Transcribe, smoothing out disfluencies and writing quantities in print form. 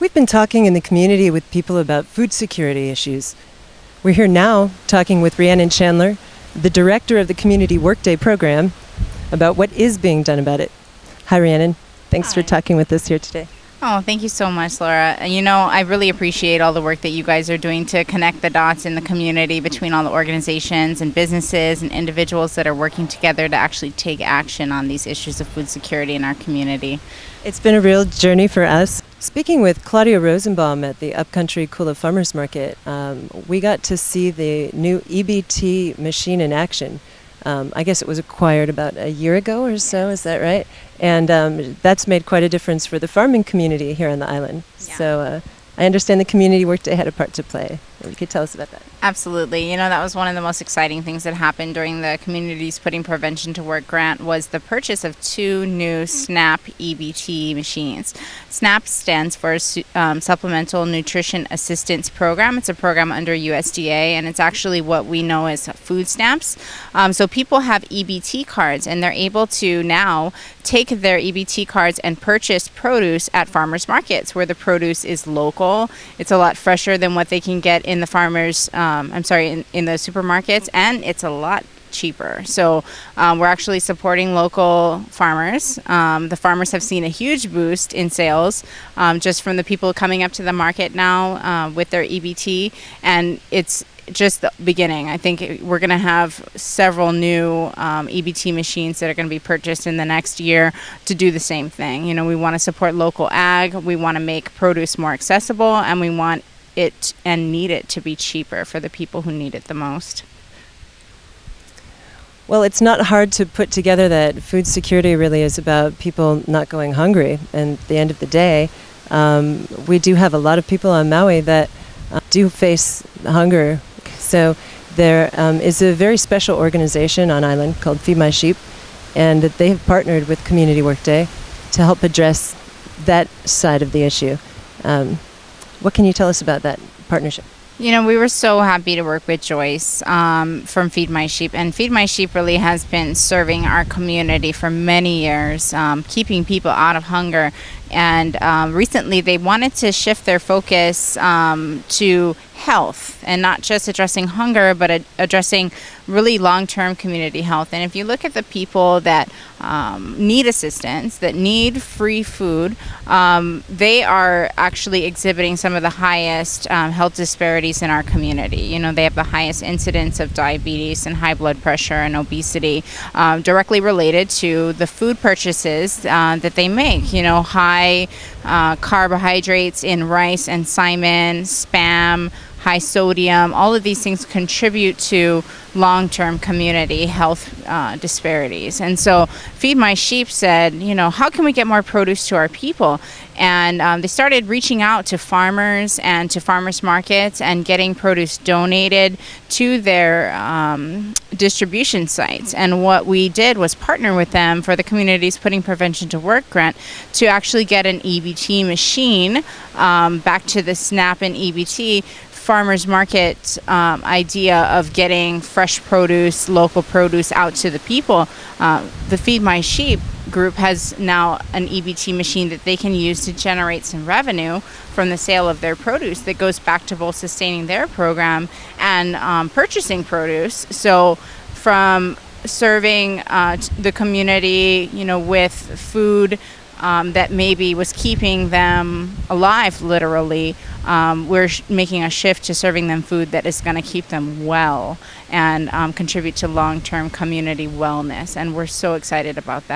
We've been talking in the community with people about food security issues. We're here now talking with Rhiannon Chandler, the director of the Community Workday program, about what is being done about it. Hi, Rhiannon. Thanks for talking with us here today. Oh, thank you so much, Laura. You know, I really appreciate all the work that you guys are doing to connect the dots in the community between all the organizations and businesses and individuals that are working together to actually take action on these issues of food security in our community. It's been a real journey for us. Speaking with Claudia Rosenbaum at the Upcountry Kula Farmers Market, we got to see the new EBT machine in action. I guess it was acquired about a year ago or so, is that right? And that's made quite a difference for the farming community here on the island. Yeah. So I understand the Community Workday had a part to play. You could tell us about that. Absolutely. You know, that was one of the most exciting things that happened during the Communities Putting Prevention to Work grant was the purchase of 2 new SNAP EBT machines. SNAP stands for Supplemental Nutrition Assistance Program. It's a program under USDA, and it's actually what we know as food stamps. So people have EBT cards, and they're able to now take their EBT cards and purchase produce at farmers markets where the produce is local. It's a lot fresher than what they can get in the farmers, in the supermarkets, and it's a lot cheaper. So we're actually supporting local farmers. The farmers have seen a huge boost in sales just from the people coming up to the market now with their EBT, and it's just the beginning. I think we're going to have several new EBT machines that are going to be purchased in the next year to do the same thing. You know, we want to support local ag, we want to make produce more accessible, and we want it and need it to be cheaper for the people who need it the most. Well, it's not hard to put together that food security really is about people not going hungry. And at the end of the day, we do have a lot of people on Maui that do face hunger. So there is a very special organization on island called Feed My Sheep, and that they have partnered with Community Workday to help address that side of the issue. What can you tell us about that partnership? You know, we were so happy to work with Joyce from Feed My Sheep. And Feed My Sheep really has been serving our community for many years, keeping people out of hunger. And recently they wanted to shift their focus to health and not just addressing hunger, but addressing really long-term community health. And if you look at the people that need assistance, that need free food, they are actually exhibiting some of the highest health disparities in our community. You know, they have the highest incidence of diabetes and high blood pressure and obesity, directly related to the food purchases that they make. You know, high carbohydrates in rice and salmon, spam, high sodium, all of these things contribute to long-term community health disparities. And so Feed My Sheep said, you know, how can we get more produce to our people? And they started reaching out to farmers and to farmers markets and getting produce donated to their distribution sites. And what we did was partner with them for the Communities Putting Prevention to Work grant to actually get an EBT machine back to the SNAP and EBT farmers market idea of getting fresh produce, local produce out to the people. The Feed My Sheep group has now an EBT machine that they can use to generate some revenue from the sale of their produce that goes back to both sustaining their program and purchasing produce. So from serving the community, you know, with food that maybe was keeping them alive, literally, we're making a shift to serving them food that is going to keep them well and contribute to long-term community wellness. And we're so excited about that.